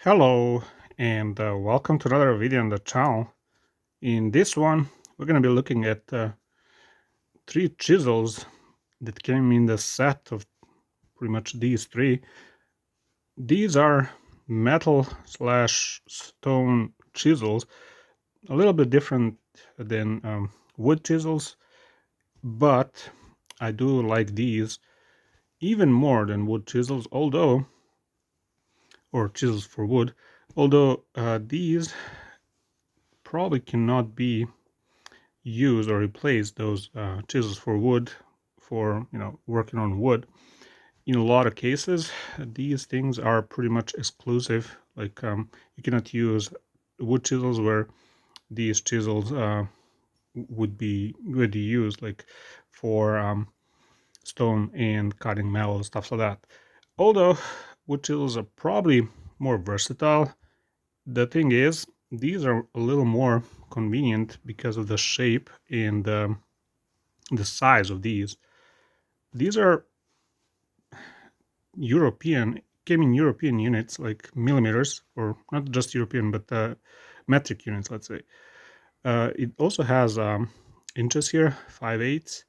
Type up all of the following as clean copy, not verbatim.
Hello and welcome to another video on the channel. In this one, we're going to be looking at three chisels that came in the set of pretty much these three. These are metal slash stone chisels, a little bit different than wood chisels, but I do like these even more than wood chisels, or chisels for wood, although these probably cannot be use or replace those chisels for wood for working on wood. In a lot of cases, these things are pretty much exclusive. Like you cannot use wood chisels where these chisels would be used, like for stone and cutting metal, stuff like that. Although wood chisels are probably more versatile, the thing is these are a little more convenient because of the shape and the size of these. These are came in European units, like millimeters, or not just European, but metric units, let's say. It also has inches here, 5/8,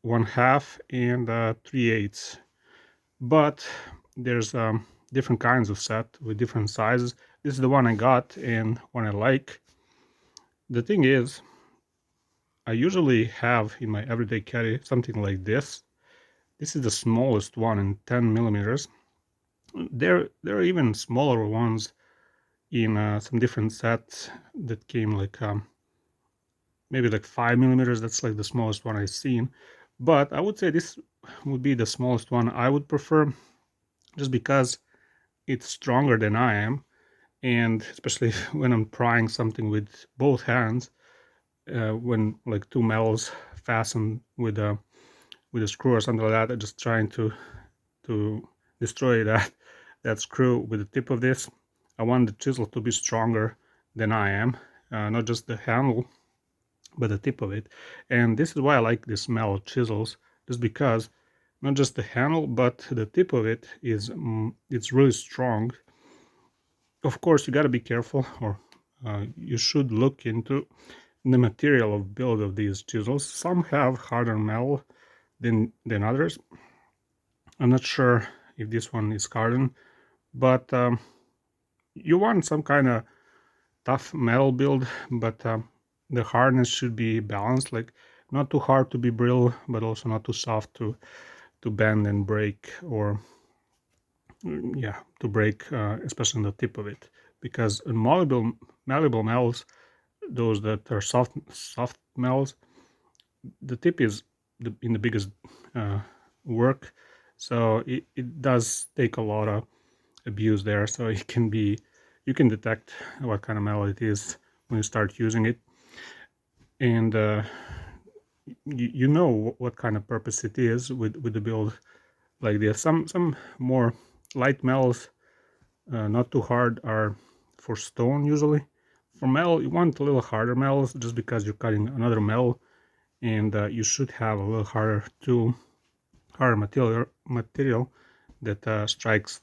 1/2, and 3/8. But there's different kinds of set with different sizes. This is the one I got and one I like. The thing is, I usually have in my everyday carry something like this. This is the smallest one in 10 millimeters. There are even smaller ones in some different sets that came like maybe like 5 millimeters. That's like the smallest one I've seen. But I would say this would be the smallest one I would prefer, just because it's stronger than I am, and especially when I'm prying something with both hands, when like two metals fastened with a screw or something like that, I'm just trying to destroy that screw with the tip of this. I want the chisel to be stronger than I am, not just the handle, but the tip of it. And this is why I like these metal chisels, just because not just the handle, but the tip of it is it's really strong. Of course, you got to be careful, or you should look into the material of build of these chisels. Some have harder metal than others. I'm not sure if this one is hardened, but you want some kind of tough metal build, but the hardness should be balanced, like not too hard to be brittle, but also not too soft to bend and break, or yeah, to break, especially on the tip of it. Because in malleable metals, those that are soft metals, the tip is in the biggest uh, work, so it does take a lot of abuse there. So it can be, you can detect what kind of metal it is when you start using it, and you know what kind of purpose it is with the build like this. Some more light metals, not too hard, are for stone usually. For metal, you want a little harder metals, just because you're cutting another metal, and you should have a little harder material that strikes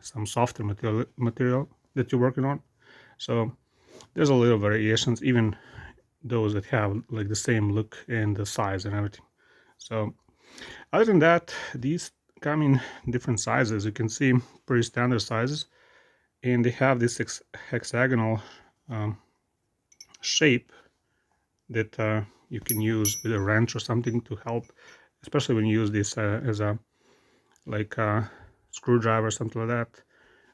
some softer material that you're working on. So there's a little variations, even those that have like the same look and the size and everything. So other than that, these come in different sizes. You can see pretty standard sizes, and they have this hexagonal um, shape that you can use with a wrench or something to help, especially when you use this as a like a screwdriver or something like that.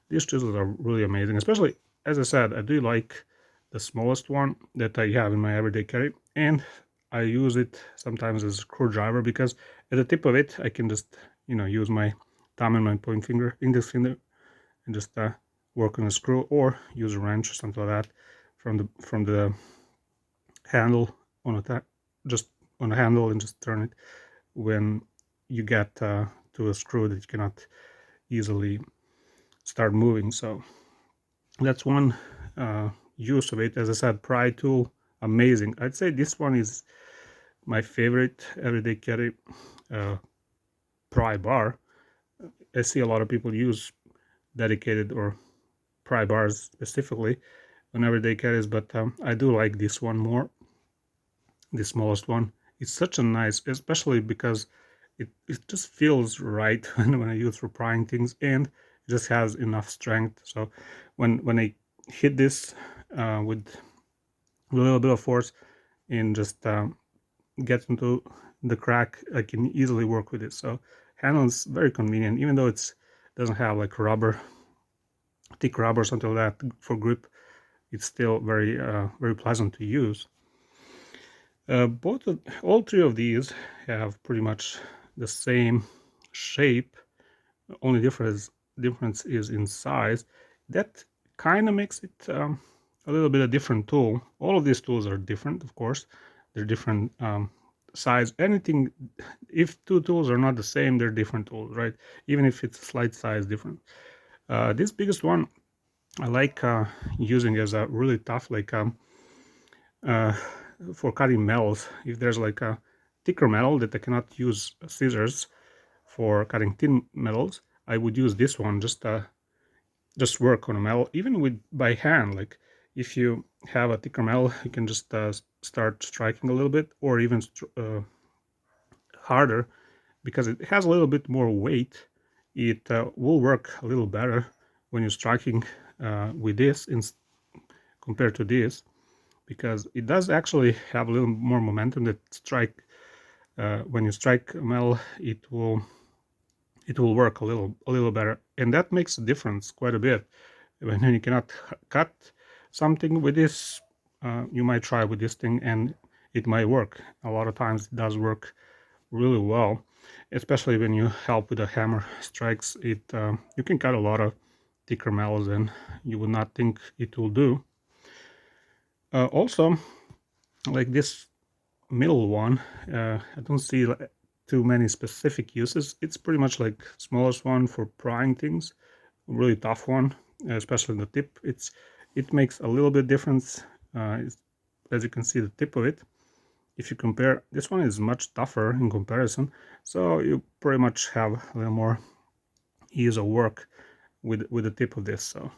These chisels are really amazing, especially, as I said, I do like the smallest one that I have in my everyday carry, and I use it sometimes as a screwdriver, because at the tip of it I can just use my thumb and my index finger, and just work on a screw, or use a wrench or something like that from the handle on just on a handle, and just turn it when you get to a screw that you cannot easily start moving. So that's one use of it. As I said, pry tool, amazing. I'd say this one is my favorite everyday carry uh, pry bar. I see a lot of people use dedicated or pry bars specifically on everyday carries, but I do like this one more, the smallest one. It's such a nice, especially because it just feels right when I use for prying things, and it just has enough strength. So when I hit this with a little bit of force and just get into the crack, I can easily work with it. So handle is very convenient, even though it's doesn't have like rubber, thick rubber or something like that for grip. It's still very pleasant to use. All three of these have pretty much the same shape. Only difference is in size. That kind of makes it a little bit a different tool. All of these tools are different, of course. They're different size. Anything, if two tools are not the same, they're different tools, right? Even if it's a slight size different. This biggest one I like using as a really tough, like uh, for cutting metals. If there's like a thicker metal that I cannot use scissors for cutting thin metals, I would use this one, just work on a metal, even with by hand. Like if you have a thicker metal, you can just start striking a little bit, or even harder, because it has a little bit more weight. It will work a little better when you're striking with this compared to this, because it does actually have a little more momentum. That strike when you strike metal, it will work a little better, and that makes a difference quite a bit. When you cannot cut something with this, you might try with this thing and it might work. A lot of times it does work really well, especially when you help with the hammer strikes. It you can cut a lot of thicker metals than you would not think it will do. Also, like this middle one, I don't see too many specific uses. It's pretty much like smallest one for prying things, really tough one, especially the tip. It makes a little bit difference. As you can see, the tip of it. If you compare, this one is much tougher in comparison, so you pretty much have a little more ease of work with the tip of this. So,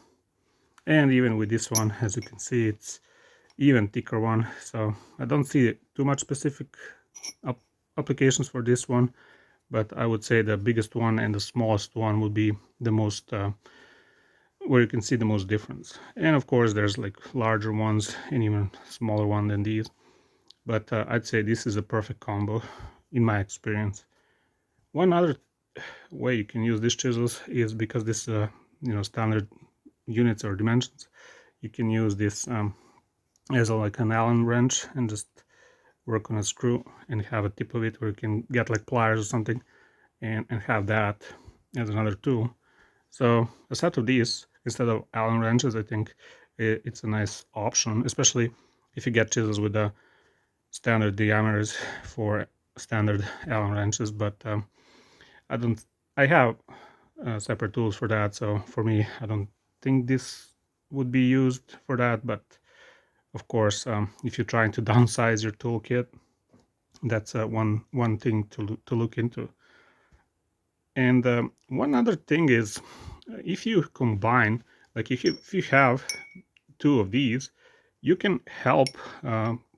and even with this one, as you can see, it's even thicker one. So I don't see too much specific applications for this one, but I would say the biggest one and the smallest one would be the most where you can see the most difference. And of course there's like larger ones and even smaller one than these, but I'd say this is a perfect combo in my experience. One other way you can use these chisels is because this standard units or dimensions, you can use this as like an Allen wrench and just work on a screw and have a tip of it where you can get like pliers or something, and have that as another tool. So a set of these instead of Allen wrenches, I think it's a nice option, especially if you get chisels with the standard diameters for standard Allen wrenches. But I don't. I have separate tools for that, so for me, I don't think this would be used for that. But of course, if you're trying to downsize your toolkit, that's one thing to look into. And one other thing is, if you combine, like if you have two of these, you can help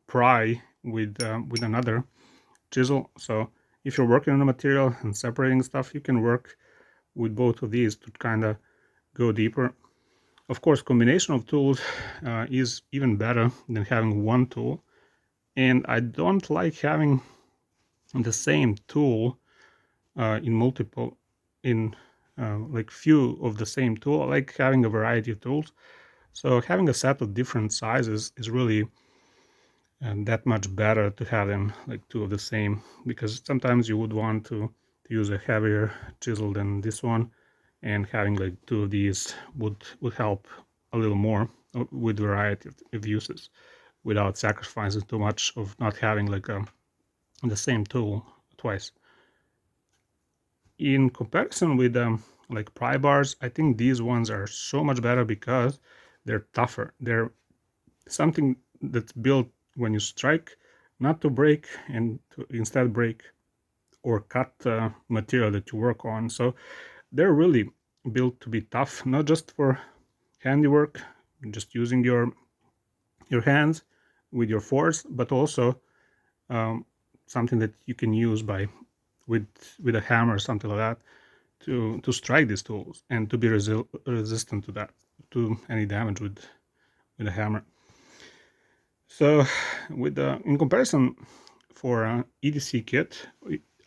pry with another chisel. So if you're working on a material and separating stuff, you can work with both of these to kind of go deeper. Of course, combination of tools is even better than having one tool. And I don't like having the same tool in multiple, in like few of the same tool. I like having a variety of tools. So having a set of different sizes is really that much better to have them like two of the same, because sometimes you would want to use a heavier chisel than this one, and having like two of these would help a little more with variety of uses without sacrificing too much of not having like the same tool twice. In comparison with like pry bars, I think these ones are so much better because they're tougher. They're something that's built when you strike, not to break, and to instead break or cut material that you work on. So they're really built to be tough, not just for handiwork, just using your hands with your force, but also something that you can use by with a hammer or something like that to strike these tools and to be resistant to that, to any damage with a hammer. So with in comparison for EDC kit,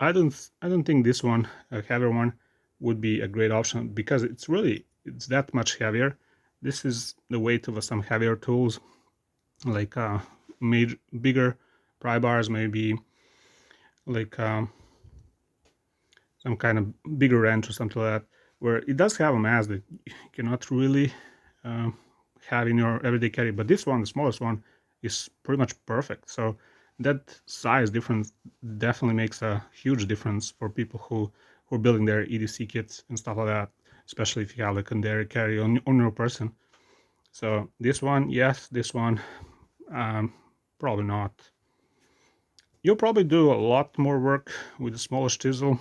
I don't think this one, a heavier one, would be a great option because it's that much heavier. This is the weight of some heavier tools like bigger pry bars, maybe like some kind of bigger wrench or something like that, where it does have a mass that you cannot really um, have in your everyday carry. But this one, the smallest one, is pretty much perfect. So that size difference definitely makes a huge difference for people who are building their EDC kits and stuff like that, especially if you have a secondary carry on your person. So this one, yes. This one, probably not. You'll probably do a lot more work with the smallest chisel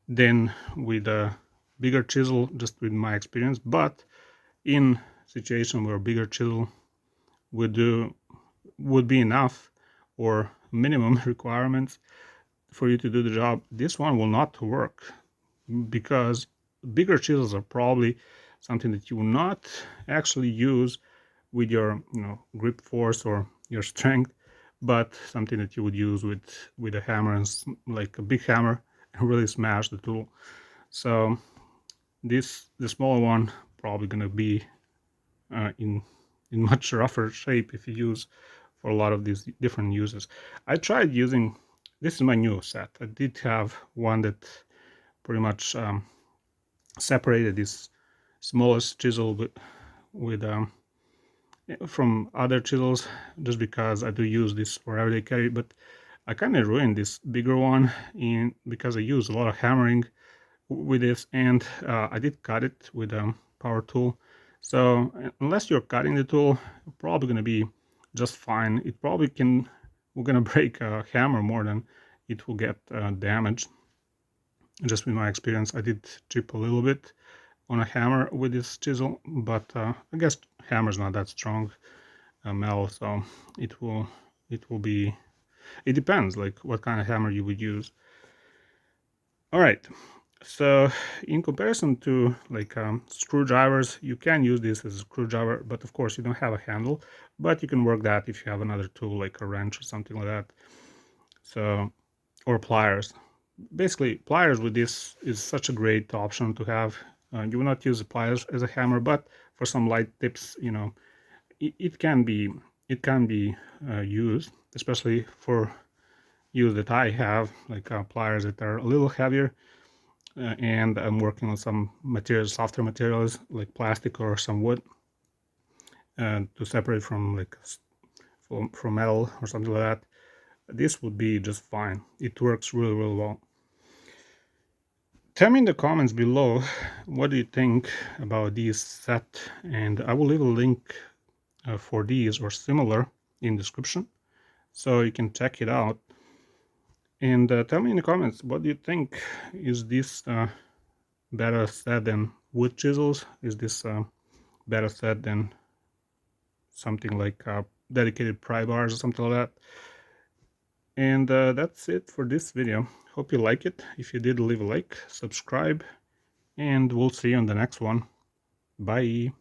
than with a bigger chisel, just with my experience. But in situation where a bigger chisel would be enough or minimum requirements for you to do the job, this one will not work because bigger chisels are probably something that you will not actually use with your grip force or your strength, but something that you would use with a hammer, and like a big hammer, and really smash the tool. So the smaller one probably gonna be in much rougher shape if you use for a lot of these different uses. I tried using, this is my new set. I did have one that pretty much separated this smallest chisel with from other chisels, just because I do use this for everyday carry. But I kind of ruined this bigger one because I use a lot of hammering with this, and I did cut it with a power tool. So unless you're cutting the tool, you're probably going to be just fine. It probably we're going to break a hammer more than it will get damaged. Just with my experience, I did chip a little bit on a hammer with this chisel, but I guess hammer's not that strong metal, so it will be, it depends like what kind of hammer you would use. All right, so in comparison to like screwdrivers, you can use this as a screwdriver, but of course you don't have a handle, but you can work that if you have another tool like a wrench or something like that. So, or pliers. Basically, pliers with this is such a great option to have. You will not use the pliers as a hammer, but for some light tips, it can be used, especially for use that I have, like pliers that are a little heavier, and I'm working on some materials, softer materials like plastic or some wood, to separate from like from metal or something like that. This would be just fine. It works really, really well. Tell me in the comments below what do you think about this set, and I will leave a link for these or similar in description so you can check it out. And tell me in the comments, what do you think? Is this better set than wood chisels? Is this better set than something like dedicated pry bars or something like that? And that's it for this video. Hope you like it. If you did, leave a like, subscribe, and we'll see you on the next one. Bye.